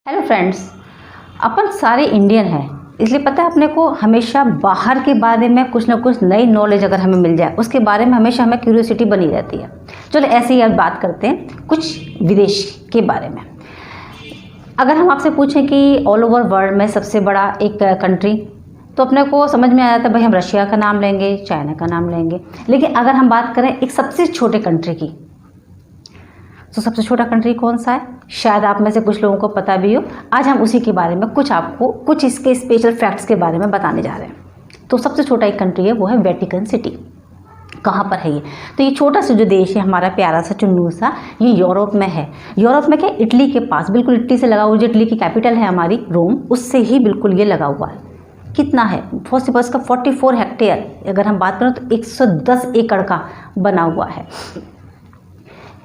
Hello friends, अपन सारे Indian हैं, इसलिए पता है अपने को हमेशा बाहर के बारे में कुछ ना कुछ नई नॉलेज अगर हमें मिल जाए उसके बारे में हमेशा हमें क्यूरियोसिटी बनी रहती है। चलो ऐसे ही आज बात करते हैं कुछ विदेश के बारे में। अगर हम आपसे पूछें कि ऑल ओवर वर्ल्ड में सबसे बड़ा एक कंट्री, तो अपने को समझ में आ जाता है भाई हम रशिया का नाम लेंगे, चाइना का नाम लेंगे। लेकिन अगर हम बात करें एक सबसे छोटे कंट्री की, तो सबसे छोटा कंट्री कौन सा है? शायद आप में से कुछ लोगों को पता भी हो। आज हम उसी के बारे में कुछ इसके स्पेशल फैक्ट्स के बारे में बताने जा रहे हैं। तो सबसे छोटा एक कंट्री है, वो है वेटिकन सिटी। कहाँ पर है ये? तो ये छोटा सा जो देश है हमारा प्यारा सा चुन्नू सा, ये यूरोप में है। यूरोप में क्या? इटली के पास, बिल्कुल इटली से लगा हुआ। जो इटली की कैपिटल है हमारी रोम, उससे ही बिल्कुल ये लगा हुआ है। कितना है? फॉसिबस का 44 हेक्टेयर, अगर हम बात करें तो 110 एकड़ का बना हुआ है।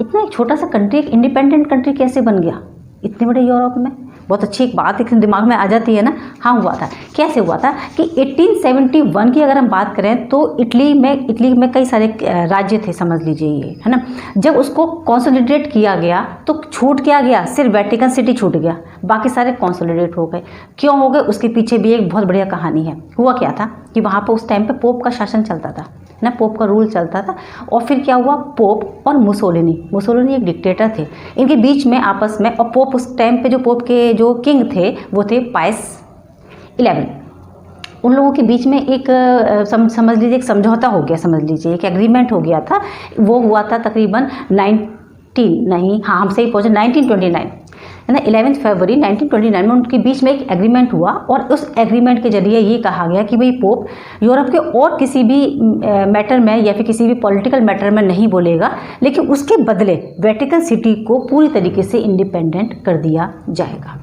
इतना एक छोटा सा कंट्री एक इंडिपेंडेंट कंट्री कैसे बन गया इतने बड़े यूरोप में? बहुत अच्छी एक बात एक दिमाग में आ जाती है ना। हाँ, हुआ था। कैसे हुआ था कि 1871 की अगर हम बात करें तो इटली में कई सारे राज्य थे, समझ लीजिए ये है ना। जब उसको कॉन्सोलिडेट किया गया तो छूट क्या गया? सिर्फ वेटिकन सिटी छूट गया, बाकी सारे कॉन्सोलिडेट हो गए। क्यों हो गए? उसके पीछे भी एक बहुत बढ़िया कहानी है। हुआ क्या था कि वहाँ पर उस टाइम पे पोप का शासन चलता था ना, पोप का रूल चलता था। और फिर क्या हुआ, पोप और मुसोलिनी एक डिक्टेटर थे, इनके बीच में आपस में, और पोप उस टाइम पे जो पोप के जो किंग थे वो थे पायस 11। उन लोगों के बीच में एक समझ लीजिए एक समझौता हो गया, समझ लीजिए एक एग्रीमेंट हो गया था। वो हुआ था तकरीबन 1929 है ना, 11 फरवरी 1929 में उनके बीच में एक एग्रीमेंट हुआ। और उस एग्रीमेंट के जरिए ये कहा गया कि भाई पोप यूरोप के और किसी भी मैटर में या फिर किसी भी पॉलिटिकल मैटर में नहीं बोलेगा, लेकिन उसके बदले वेटिकन सिटी को पूरी तरीके से इंडिपेंडेंट कर दिया जाएगा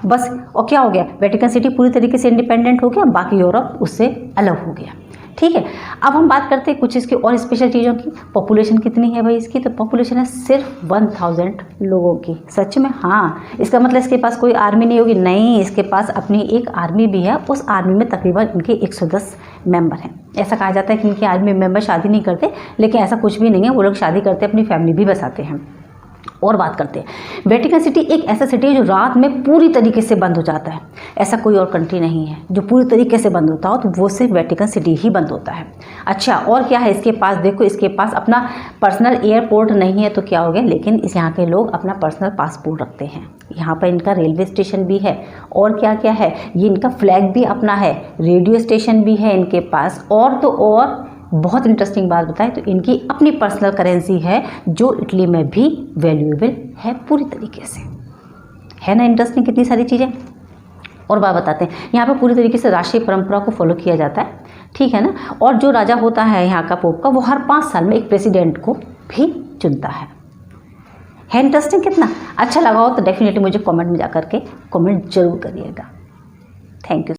बस। और क्या हो गया? वेटिकन सिटी पूरी तरीके से इंडिपेंडेंट हो गया, बाकी यूरोप उससे अलग हो गया। ठीक है, अब हम बात करते हैं कुछ इसकी और स्पेशल चीज़ों की। पॉपुलेशन कितनी है भाई इसकी? तो पॉपुलेशन है सिर्फ 1000 लोगों की। सच में? हाँ। इसका मतलब इसके पास कोई आर्मी नहीं होगी? नहीं, इसके पास अपनी एक आर्मी भी है। उस आर्मी में तकरीबन इनके 110 मेंबर हैं। ऐसा कहा जाता है कि इनके आर्मी मेंबर शादी नहीं करते, लेकिन ऐसा कुछ भी नहीं है। वो लोग शादी करते, अपनी फैमिली भी बसाते हैं। और बात करते हैं, वेटिकन सिटी एक ऐसा सिटी है जो रात में पूरी तरीके से बंद हो जाता है। ऐसा कोई और कंट्री नहीं है जो पूरी तरीके से बंद होता हो, तो वो सिर्फ वेटिकन सिटी ही बंद होता है। अच्छा, और क्या है इसके पास? देखो, इसके पास अपना पर्सनल एयरपोर्ट नहीं है तो क्या हो गया, लेकिन इस यहाँ के लोग अपना पर्सनल पासपोर्ट रखते हैं। यहाँ पर इनका रेलवे स्टेशन भी है। और क्या क्या है, ये इनका फ्लैग भी अपना है, रेडियो स्टेशन भी है इनके पास। और तो और बहुत इंटरेस्टिंग बात बताएं तो इनकी अपनी पर्सनल करेंसी है जो इटली में भी वैल्यूएबल है पूरी तरीके से। है ना इंटरेस्टिंग कितनी सारी चीज़ें। और बात बताते हैं, यहाँ पे पूरी तरीके से राष्ट्रीय परंपरा को फॉलो किया जाता है। ठीक है ना। और जो राजा होता है यहाँ का, पोप का, वो हर 5 साल में एक प्रेसिडेंट को भी चुनता है। इंटरेस्टिंग कितना? अच्छा लगा हो तो डेफिनेटली मुझे कॉमेंट में जा करके कॉमेंट जरूर करिएगा। Thank you.